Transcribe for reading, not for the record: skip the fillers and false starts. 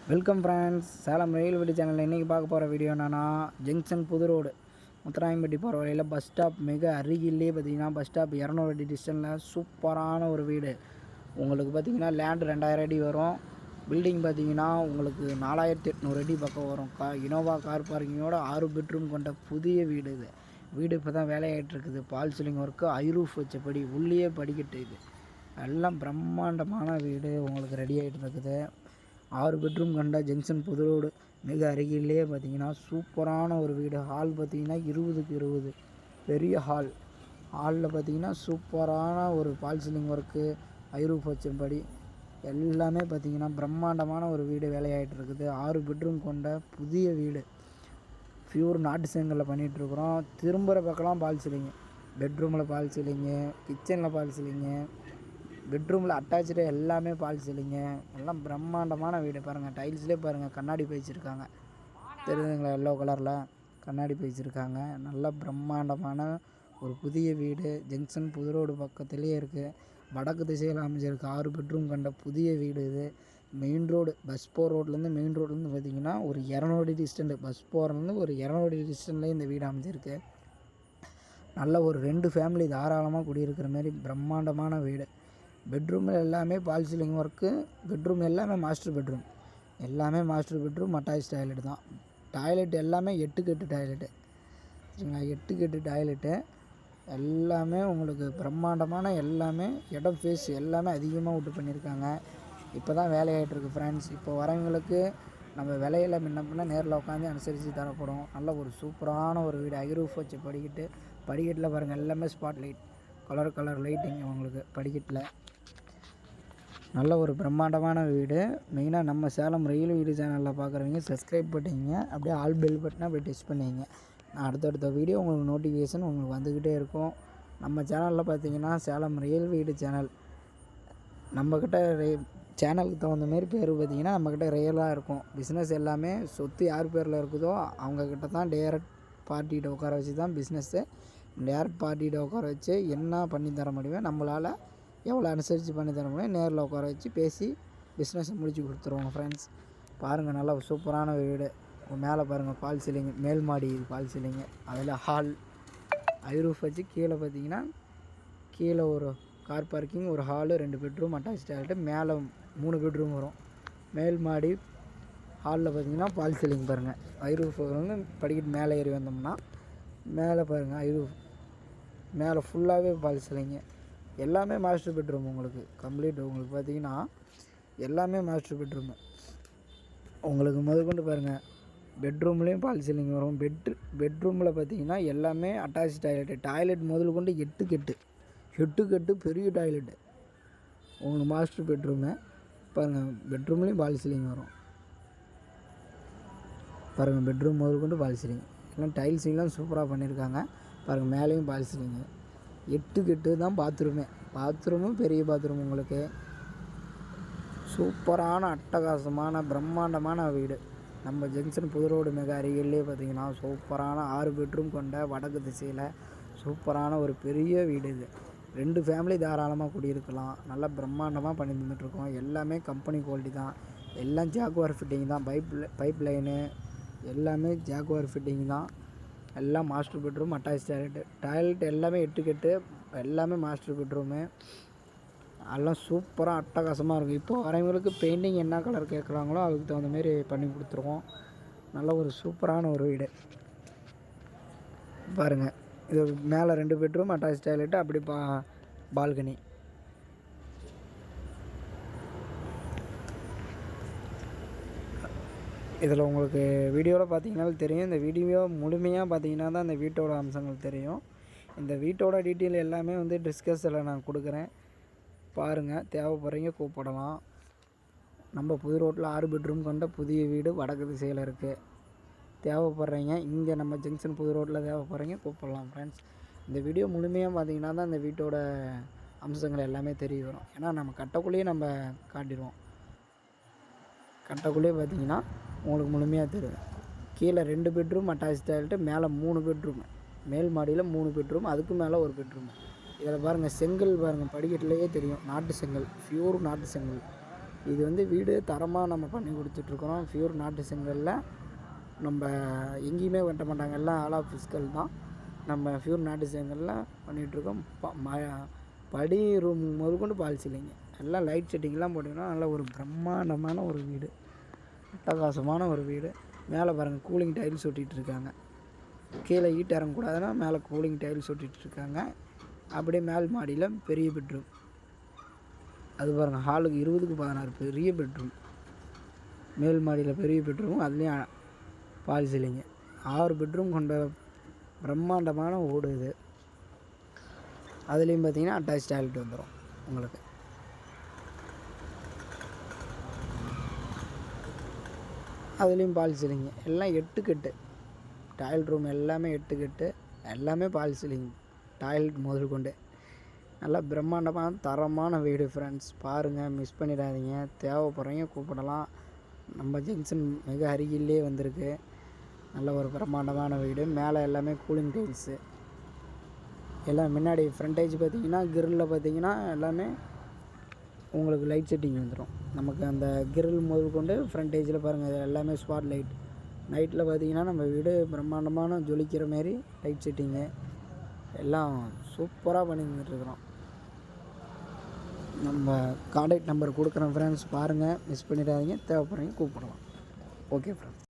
Welcome friends. Salem ரயில் வீடு சேனலில் இன்றைக்கி பார்க்க போகிற வீடியோ என்னென்னா, ஜங்ஷன் புது ரோடு முத்துராயம்பட்டி போகிற வழியில் பஸ் ஸ்டாப் மிக அருகிலே பார்த்திங்கன்னா பஸ் ஸ்டாப் 200 அடி டிஸ்டன்ஸில் சூப்பரான ஒரு வீடு. உங்களுக்கு பார்த்திங்கன்னா லேண்டு 2000 அடி வரும். பில்டிங் பார்த்திங்கன்னா உங்களுக்கு 4800 அடி பக்கம் வரும். இனோவா கார் பார்க்கிங்கோட 6 பெட்ரூம் கொண்ட புதிய வீடு இது. வீடு இப்போ தான் வேலையாகிட்டுருக்குது. பால் சீலிங் ஒர்க்கு, ஐரூஃப் வச்சபடி உள்ளே படிக்கட்டு. இது எல்லாம் பிரம்மாண்டமான வீடு உங்களுக்கு ரெடி ஆகிட்டு இருக்குது. 6 பெட்ரூம் கண்ட ஜங்ஷன் புது ரோடு மிக அருகிலே பார்த்திங்கன்னா சூப்பரான ஒரு வீடு. ஹால் பார்த்திங்கன்னா 20க்கு 20 பெரிய ஹாலில் பார்த்திங்கன்னா சூப்பரான ஒரு பால் சீலிங் ஒர்க்கு, ஐரூஃப் வச்சபடி எல்லாமே பார்த்திங்கன்னா பிரம்மாண்டமான ஒரு வீடு வேலையாகிட்டு இருக்குது. 6 பெட்ரூம் கொண்ட புதிய வீடு. பியூர் நாட்டு செங்கலில் பண்ணிகிட்ருக்குறோம். திரும்புகிற பக்கம்லாம் பால் சீலிங்கு, பெட்ரூமில் பால் சீலிங்கு, கிச்சனில் பால் சீலிங்கு, பெட்ரூமில் அட்டாச்சு எல்லாமே பால் சீலிங்கு. எல்லாம் பிரம்மாண்டமான வீடு. பாருங்கள், டைல்ஸ்லேயே பாருங்கள் கண்ணாடி பயிச்சிருக்காங்க, தெரியுதுங்களா? எல்லோ கலரில் கண்ணாடி பயிச்சிருக்காங்க. நல்லா பிரம்மாண்டமான ஒரு புதிய வீடு ஜங்ஷன் புது ரோடு பக்கத்துலேயே இருக்குது. வடக்கு திசையில் அமைஞ்சிருக்கு. 6 பெட்ரூம் கண்ட புதிய வீடு இது. மெயின் ரோடு, பஸ் போகிற ரோட்லேருந்து மெயின் ரோட்லேருந்து பார்த்திங்கன்னா ஒரு 200 அடி டிஸ்டன்ட்டு, பஸ் போகிறதுலேருந்து ஒரு 200 அடி டிஸ்டன்ட்லேயே இந்த வீடு அமைஞ்சிருக்கு. நல்ல ஒரு 2 ஃபேமிலி தாராளமாக குடியிருக்கிற மாதிரி பிரம்மாண்டமான வீடு. பெட்ரூமில் எல்லாமே பால் சீலிங் ஒர்க்கு. பெட்ரூம் எல்லாமே மாஸ்டர் பெட்ரூம் அட்டாச் டாய்லெட் தான். டாய்லெட் எல்லாமே 8க்கு 8 டாய்லெட்டு, சரிங்களா? 8க்கு 8 டாய்லெட்டு எல்லாமே உங்களுக்கு பிரம்மாண்டமான. எல்லாமே இடம் ஃபேஸ் எல்லாமே அதிகமாக விட்டு பண்ணியிருக்காங்க. இப்போ தான் வேலையாகிட்டுருக்கு ஃப்ரெண்ட்ஸ். இப்போ வரவங்களுக்கு நம்ம விலையில் முன்ன நேரில் உட்காந்து அனுசரித்து தரப்படும். நல்ல ஒரு சூப்பரான ஒரு வீடு. ஐரூஃப் வச்சு படிக்கட்டில் பாருங்கள் எல்லாமே ஸ்பாட் லைட், கலர் லைட்டிங் உங்களுக்கு படிக்கட்டில். நல்ல ஒரு பிரம்மாண்டமான வீடு. மெயினாக நம்ம சேலம் ரயில் வீடு சேனலில் பார்க்குறவங்க சப்ஸ்கிரைப் பண்ணிங்க, அப்படியே ஆல் பெல் பட்டனை அப்படியே டச் பண்ணிங்க. நான் அடுத்தடுத்த வீடியோ உங்களுக்கு நோட்டிஃபிகேஷன் உங்களுக்கு வந்துக்கிட்டே இருக்கும். நம்ம சேனலில் பார்த்தீங்கன்னா சேலம் ரயில் வீடு சேனல். நம்மக்கிட்ட சேனலுக்கு தகுந்த மாரி பேர் பார்த்திங்கன்னா நம்மக்கிட்ட ரியலாக இருக்கும். பிஸ்னஸ் எல்லாமே சொத்து யார் பேரில் இருக்குதோ அவங்கக்கிட்ட தான் டேரக்ட் பார்ட்டிகிட்ட உட்கார வச்சு தான் பிஸ்னஸ்ஸு. டேரக்ட் பார்ட்டிகிட்ட உட்கார வச்சு என்ன பண்ணி தர முடியுமோ, நம்மளால் எவ்வளோ அனுசரித்து பண்ணி தர முடியும், நேரில் உட்கார வச்சு பேசி பிஸ்னஸை முடிச்சு கொடுத்துருவோங்க ஃப்ரெண்ட்ஸ். பாருங்கள், நல்லா சூப்பரான வீடு. மேலே பாருங்கள் பால் சீலிங்கு, மேல் மாடி பால் சீலிங்கு, அதில் ஹால் ஐரூஃப் வச்சு. கீழே பார்த்திங்கன்னா கீழே ஒரு கார் பார்க்கிங், ஒரு ஹாலு, 2 பெட்ரூம் அட்டாச் டாய்லெட்டு, மேலே 3 பெட்ரூம் வரும். மேல் மாடி ஹாலில் பார்த்திங்கன்னா பால் சீலிங் பாருங்கள். ஐரூஃப் வந்து படிக்கட்டு மேலே ஏறி வந்தோம்னா மேலே பாருங்கள் ஐரூஃப் மேலே ஃபுல்லாகவே பால் சீலிங்கு. எல்லாமே மாஸ்டர் பெட்ரூம் உங்களுக்கு கம்ப்ளீட். உங்களுக்கு பார்த்திங்கன்னா எல்லாமே மாஸ்டர் பெட்ரூமு. உங்களுக்கு முதற்கொண்டு பாருங்கள் பெட்ரூம்லேயும் பால் சீலிங் வரும். பெட்ரூமில் பார்த்திங்கன்னா எல்லாமே அட்டாச் டாய்லெட் முதல் கொண்டு 8க்கு 8 பெரிய டாய்லெட்டு உங்களுக்கு மாஸ்டர் பெட்ரூமு. பாருங்கள், பெட்ரூம்லேயும் பால் சீலிங் வரும். பாருங்கள், பெட்ரூம் முதல் கொண்டு பால் சீலிங் எல்லாம் டைல்ஸிங்லாம் சூப்பராக பண்ணியிருக்காங்க. பாருங்கள், மேலேயும் பால் சீலிங்கு. 8க்கு 8 தான் பாத்ரூமும் பெரிய பாத்ரூம். உங்களுக்கு சூப்பரான அட்டகாசமான பிரம்மாண்டமான வீடு. நம்ம ஜங்ஷன் புது ரோடு மிக அருகிலே பார்த்திங்கன்னா சூப்பரான 6 பெட்ரூம் கொண்ட வடக்கு திசையில் சூப்பரான ஒரு பெரிய வீடு இது. 2 ஃபேமிலி தாராளமாக குடியிருக்கலாம். நல்லா பிரம்மாண்டமாக பண்ணி தந்துட்டுருக்கோம். எல்லாமே கம்பெனி குவாலிட்டி தான். எல்லாம் ஜாகுவார் ஃபிட்டிங் தான். பைப் லைனு எல்லாமே ஜாகுவார் ஃபிட்டிங் தான். எல்லாம் மாஸ்டர் பெட்ரூம் அட்டாச் டாய்லெட் எல்லாமே 8க்கு 8 எல்லாமே மாஸ்டர் பெட்ரூமு. எல்லாம் சூப்பராக அட்டகாசமாக இருக்கும். இப்போ வரவங்களுக்கு பெயிண்டிங் என்ன கலர் கேட்குறாங்களோ அதுக்கு தகுந்த மாரி பண்ணி கொடுத்துருவோம். நல்ல ஒரு சூப்பரான ஒரு வீடு. பாருங்கள், இது மேலே 2 பெட்ரூம் அட்டாச் டாய்லெட்டு, அப்படி பால்கனி. இதில் உங்களுக்கு வீடியோவில் பார்த்தீங்கன்னாலும் தெரியும். இந்த வீடியோ முழுமையாக பார்த்தீங்கன்னா தான் இந்த வீட்டோட அம்சங்கள் தெரியும். இந்த வீட்டோட டீட்டெயில் எல்லாமே வந்து டிஸ்கஸில் நான் கொடுக்குறேன். பாருங்கள், தேவைப்படுறீங்க கூப்பிடலாம். நம்ம புது ரோட்டில் 6 பெட்ரூம் கொண்ட புதிய வீடு வடக்கு திசையில் இருக்குது. தேவைப்படுறீங்க இங்கே நம்ம ஜங்ஷன் புது ரோட்டில் தேவைப்படுறீங்க கூப்பிடலாம் ஃப்ரெண்ட்ஸ். இந்த வீடியோ முழுமையாக பார்த்தீங்கன்னா தான் இந்த வீட்டோட அம்சங்கள் எல்லாமே தெரிய வரும். ஏன்னா நம்ம கட்டக்குள்ளேயே நம்ம காட்டிடுவோம். கட்டக்குள்ளேயே பார்த்தீங்கன்னா உங்களுக்கு முழுமையாக தெரியும். கீழே 2 பெட்ரூம் அட்டாச் டாய்லெட்டு, மேலே 3 பெட்ரூமு, மேல் மாடியில் 3 பெட்ரூம், அதுக்கு மேலே ஒரு பெட்ரூமு. இதில் பாருங்கள் செங்கல் பாருங்கள், படிக்கட்டிலேயே தெரியும். நாட்டு செங்கல், பியூர் நாட்டு செங்கல். இது வந்து வீடு தரமாக நம்ம பண்ணி கொடுத்துட்ருக்குறோம். பியூர் நாட்டு செங்கல்ல நம்ம எங்கேயுமே வெட்ட மாட்டாங்க, எல்லாம் ஆல் ஆஃப் ஃபிஸ்கல் தான். நம்ம பியூர் நாட்டு செங்கல்ல பண்ணிகிட்ருக்கோம். படி ரூம் முதற்கொண்டு பால் சீலிங் எல்லாம் லைட் செட்டிங்லாம் போட்டிங்கன்னா நல்ல ஒரு பிரம்மாண்டமான ஒரு வீடு, அட்டகாசமான ஒரு வீடு. மேலே பாருங்கள் கூலிங் டைல்ஸ் ஒட்டிகிட்ருக்காங்க. கீழே ஹீட் இறங்கக்கூடாதுன்னா மேலே கூலிங் டைல்ஸ் ஒட்டிகிட்ருக்காங்க. அப்படியே மேல் மாடியில் பெரிய பெட்ரூம், அது பாருங்கள் ஹாலுக்கு 20க்கு 16 பெரிய பெட்ரூம். மேல் மாடியில் பெரிய பெட்ரூம், அதுலேயும் பால் சீலிங்கு. 6 பெட்ரூம் கொண்ட பிரம்மாண்டமான வீடு இது. அதுலேயும் பார்த்தீங்கன்னா அட்டாச் டாய்லெட் வந்துடும் உங்களுக்கு. அதுலேயும் பால் சீலிங்கு எல்லாம் 8 கட்டு. டாய்லெட் ரூம் எல்லாமே 8 கட்டு, எல்லாமே பால் சீலிங், டாய்லெட் முதல் கொண்டு நல்லா பிரம்மாண்டமான தரமான வீடு ஃப்ரெண்ட்ஸ். பாருங்கள், மிஸ் பண்ணிடாதீங்க. தேவைப்படுறீங்க கூப்பிடலாம். நம்ம ஜங்ஷன் மிக அருகிலே வந்திருக்கு. நல்ல ஒரு பிரம்மாண்டமான வீடு. மேலே எல்லாமே கூலிங் டைல்ஸு எல்லாம். முன்னாடி ஃப்ரண்டேஜ் பார்த்திங்கன்னா கிரில்லில் பார்த்திங்கன்னா எல்லாமே உங்களுக்கு லைட் செட்டிங் வந்துடும். நமக்கு அந்த கிரில் முதல் கொண்டு ஃப்ரண்டேஜில் பாருங்கள், இது எல்லாமே ஸ்பாட் லைட். நைட்டில் பார்த்திங்கன்னா நம்ம வீடு பிரம்மாண்டமான ஜொலிக்கிற மாரி லைட் செட்டிங்கு எல்லாம் சூப்பராக பண்ணி தந்துட்டுருக்குறோம். நம்ம கான்டாக்ட் நம்பர் கொடுக்குறோம் ஃப்ரெண்ட்ஸ். பாருங்கள், மிஸ் பண்ணிடாதீங்க. தேவைப்படுறீங்க கூப்பிடலாம். Okay friends.